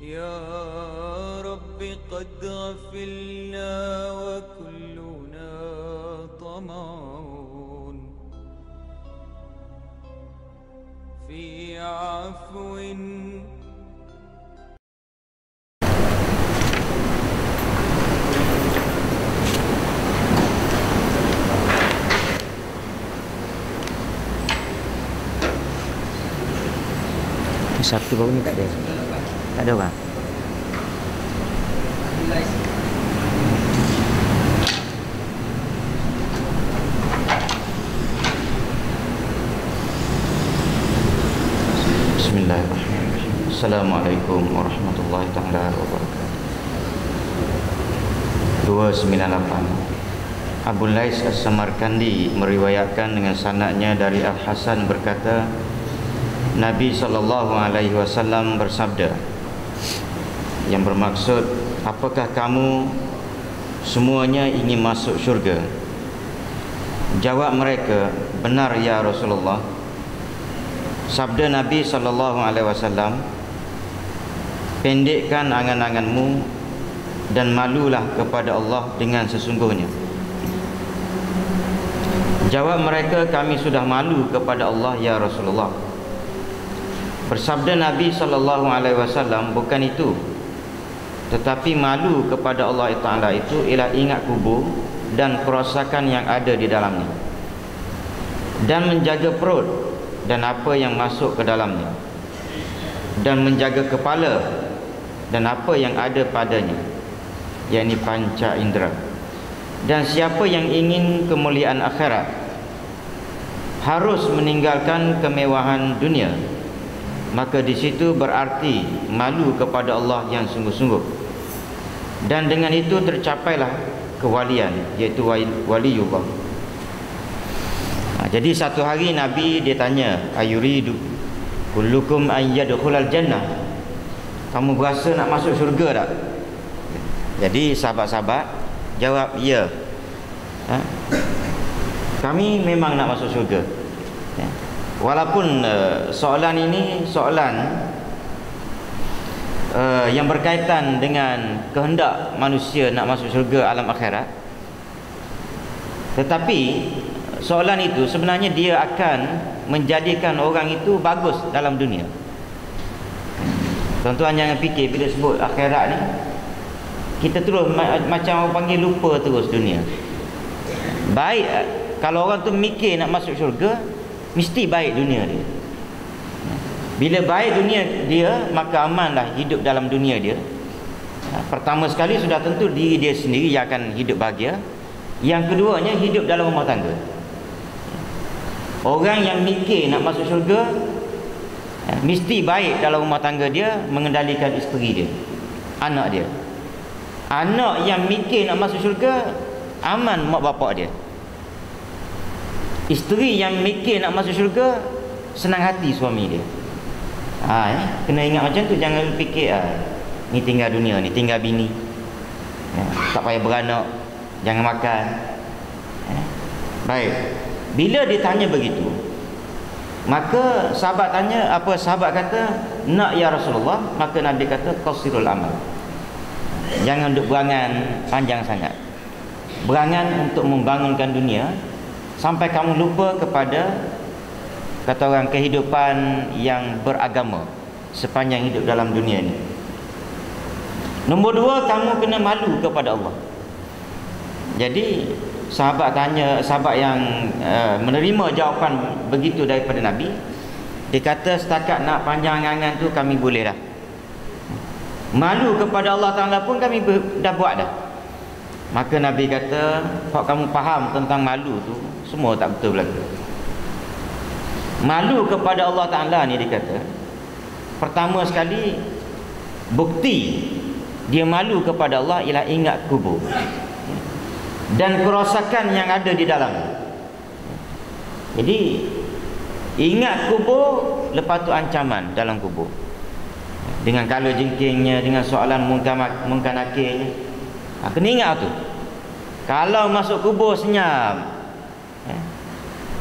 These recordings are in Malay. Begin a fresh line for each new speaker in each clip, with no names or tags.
يا رب قد غفلنا وكلنا طمع في عفو.
Sabtu baru ni tak ada. Tak ada orang. Bismillahirrahmanirrahim. Assalamualaikum warahmatullahi taala wabarakatuh. 298. Abu Lais As-Samarkandi meriwayatkan dengan sanadnya dari Al-Hasan berkata, Nabi SAW bersabda, yang bermaksud, apakah kamu semuanya ingin masuk syurga? Jawab mereka, benar ya Rasulullah. Sabda Nabi SAW, pendekkan angan-anganmu dan malulah kepada Allah dengan sesungguhnya. Jawab mereka, kami sudah malu kepada Allah ya Rasulullah. Bersabda Nabi SAW, bukan itu, tetapi malu kepada Allah Ta'ala itu ialah ingat kubur dan kerosakan yang ada di dalamnya, dan menjaga perut dan apa yang masuk ke dalamnya, dan menjaga kepala dan apa yang ada padanya, yakni panca indera. Dan siapa yang ingin kemuliaan akhirat harus meninggalkan kemewahan dunia, maka di situ berarti malu kepada Allah yang sungguh-sungguh, dan dengan itu tercapailah kewalian, iaitu waliullah. Jadi satu hari Nabi dia tanya, ayuridu kullukum an yadkhulal jannah, kamu berasa nak masuk syurga tak? Jadi sahabat-sahabat jawab, ya, kami memang nak masuk syurga. Walaupun soalan ini soalan yang berkaitan dengan kehendak manusia nak masuk syurga alam akhirat, tetapi soalan itu sebenarnya dia akan menjadikan orang itu bagus dalam dunia. Tuan-tuan jangan fikir bila sebut akhirat ni kita terus macam orang panggil lupa terus dunia. Baik, kalau orang tu mikir nak masuk syurga, mesti baik dunia dia. Bila baik dunia dia, maka amanlah hidup dalam dunia dia. Pertama sekali sudah tentu diri dia sendiri yang akan hidup bahagia. Yang keduanya, hidup dalam rumah tangga. Orang yang mikir nak masuk syurga, mesti baik dalam rumah tangga dia, mengendalikan isteri dia, anak dia. Anak yang mikir nak masuk syurga, aman mak bapak dia. Isteri yang mikir nak masuk syurga, senang hati suami dia. Kena ingat macam tu. Jangan fikir ni tinggal dunia, ni tinggal bini, tak payah beranak, jangan makan. Baik, bila ditanya begitu, maka sahabat tanya, apa sahabat kata, nak ya Rasulullah. Maka Nabi kata, qasirul amal, jangan duk berangan panjang sangat. Berangan untuk membangunkan dunia sampai kamu lupa kepada, kata orang, kehidupan yang beragama sepanjang hidup dalam dunia ini. Nombor dua, kamu kena malu kepada Allah. Jadi sahabat tanya, sahabat yang menerima jawapan begitu daripada Nabi, dia kata, setakat nak panjang angan tu kami boleh dah. Malu kepada Allah Ta'ala pun kami dah buat dah. Maka Nabi kata, kalau kamu faham tentang malu tu, semua tak betul berlaku. Malu kepada Allah Ta'ala ni, dia kata, pertama sekali bukti dia malu kepada Allah ialah ingat kubur dan kerosakan yang ada di dalam. Jadi ingat kubur, lepas tu ancaman dalam kubur, dengan kala jengkingnya, dengan soalan mungkar nakirnya. Kena ingat tu. Kalau masuk kubur senyap,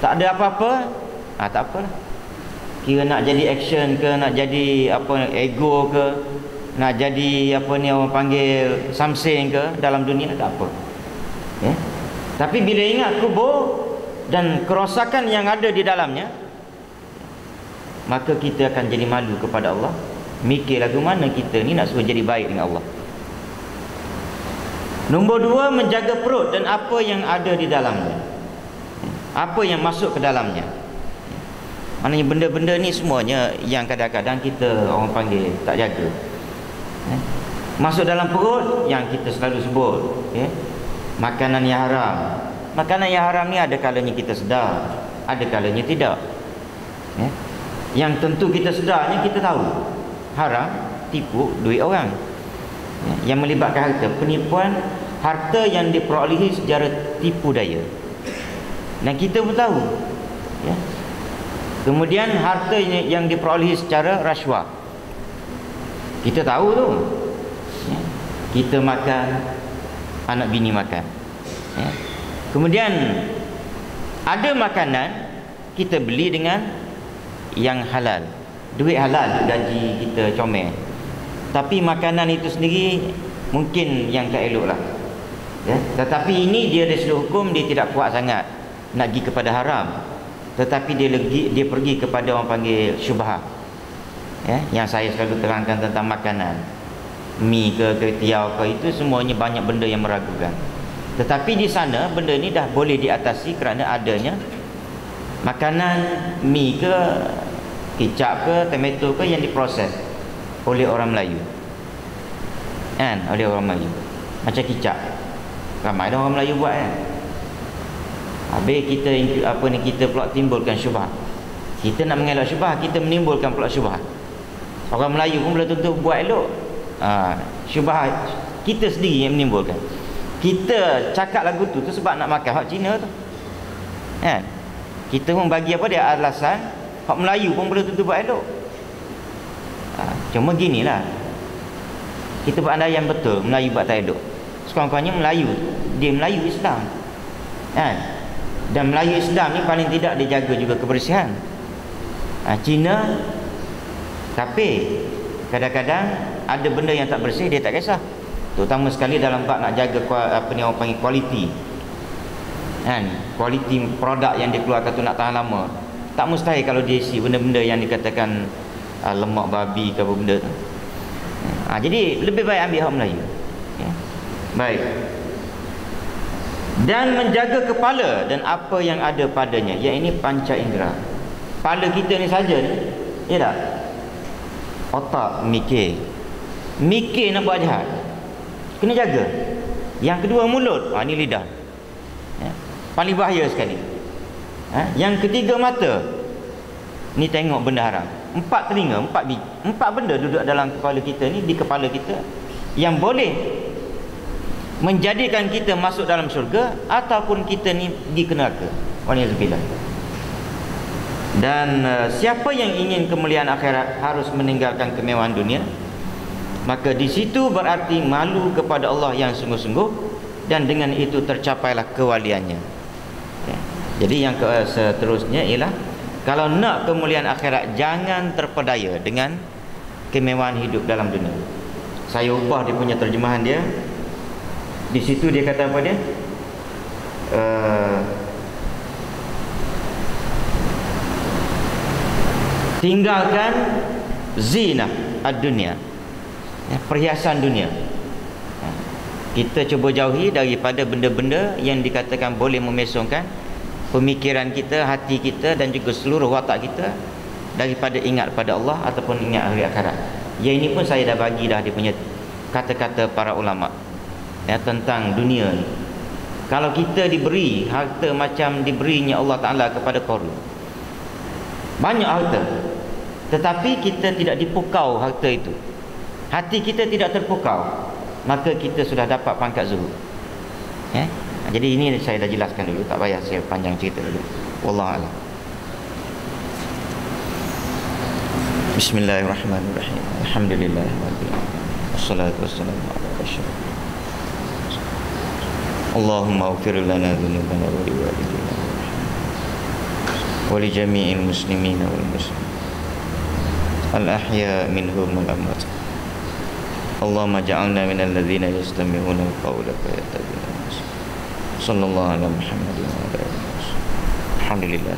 tak ada apa-apa, tak apalah. Kira nak jadi action ke, nak jadi apa, ego ke, nak jadi apa ni orang panggil samseng ke dalam dunia, tak apa. Ya. Tapi bila ingat kubur dan kerosakan yang ada di dalamnya, maka kita akan jadi malu kepada Allah. Mikir lagu mana kita ni nak suruh jadi baik dengan Allah. Nombor 2, menjaga perut dan apa yang ada di dalamnya, apa yang masuk ke dalamnya. Maknanya benda-benda ni semuanya yang kadang-kadang kita orang panggil tak jaga. Masuk dalam perut yang kita selalu sebut, ya, makanan yang haram. Makanan yang haram ni ada kalanya kita sedar, ada kalanya tidak, ya. Yang tentu kita sedarnya kita tahu haram, tipu duit orang, ya, yang melibatkan harta, penipuan, harta yang diperolehi secara tipu daya, dan kita pun tahu, ya. Kemudian harta yang diperolehi secara rasuah, kita tahu tu, ya. Kita makan, anak bini makan, ya. Kemudian ada makanan kita beli dengan yang halal, duit halal, gaji kita comel, tapi makanan itu sendiri mungkin yang tak elok lah, ya. Tetapi ini dia dari sudut hukum dia tidak kuat sangat nak pergi kepada haram, tetapi dia pergi kepada orang panggil syubhah, ya, yang saya selalu terangkan tentang makanan, mi ke tiaw ke, itu semuanya banyak benda yang meragukan. Tetapi di sana benda ni dah boleh diatasi kerana adanya makanan mi ke kicap ke tomato ke yang diproses oleh orang Melayu, kan, oleh orang Melayu. Macam kicap, ramai dah orang Melayu buat, kan. Habis kita pula timbulkan syubhat. Kita nak mengelak syubhat, kita menimbulkan pula syubhat. Orang Melayu pun belum tentu buat elok. Syubhat kita sendiri yang menimbulkan. Kita cakap lagu tu sebab nak makan hak Cina tu, kan. Kita pun bagi apa dia alasan, hak Melayu pun belum tentu buat elok. Cuma ginilah, kita berandaian betul Melayu buat tak elok. Sekurang-kurangnya Melayu, dia Melayu Islam, kan. Dan Melayu Islam ni paling tidak dia jaga juga kebersihan. Cina tapi kadang-kadang ada benda yang tak bersih dia tak kisah, terutama sekali dalam bab nak jaga apa ni orang panggil kualiti, kan. Kualiti produk yang dikeluarkan tu nak tahan lama. Tak mustahil kalau dia isi benda-benda yang dikatakan lemak babi ke apa benda tu. Jadi lebih baik ambil hak Melayu, ya. Baik. Dan menjaga kepala dan apa yang ada padanya, yang ini panca indera. Kepala kita ni saja ni, ya tak? Otak mikir nak buat jahat, kena jaga. Yang kedua mulut, ni lidah, ya, paling bahaya sekali. Yang ketiga mata, ni tengok benda haram. 4 telinga, 4 benda duduk dalam kepala kita ni, di kepala kita, yang boleh menjadikan kita masuk dalam syurga ataupun kita ni pergi ke neraka. Waliyahzubillah. Dan siapa yang ingin kemuliaan akhirat harus meninggalkan kemewahan dunia, maka di situ berarti malu kepada Allah yang sungguh-sungguh, dan dengan itu tercapailah kewaliannya, ya. Jadi yang seterusnya ialah, kalau nak kemuliaan akhirat, jangan terpedaya dengan kemewahan hidup dalam dunia. Saya ubah dia punya terjemahan dia. Di situ dia kata apa dia? Tinggalkan zina ad-dunia, ya, perhiasan dunia. Kita cuba jauhi daripada benda-benda yang dikatakan boleh memesongkan pemikiran kita, hati kita dan juga seluruh watak kita daripada ingat pada Allah ataupun ingat hari akhirat. Yang ini pun saya dah bagi dah dia punya kata-kata para ulama, ya, tentang dunia ni. Kalau kita diberi harta macam diberinya Allah Ta'ala kepada Qarun, banyak harta, tetapi kita tidak dipukau harta itu, hati kita tidak terpukau, maka kita sudah dapat pangkat zuhud, ya. Jadi ini saya dah jelaskan dulu, tak payah saya panjang cerita dulu. Wallahu a'lam. Bismillahirrahmanirrahim. Alhamdulillahirabbil alamin. Wassalatu wassalamu ala asyrafil Allahumma ighfir lana dhunubana wa liwalidina wa li jami'il muslimina wal muslimin al ahya minhum wal amwat Allahumma ja'alna minal ladzina yastami'una al-qawla fayattabi'una ahsana. Sallallahu ala Muhammadin wa ala alihi wasallam. Alhamdulillah.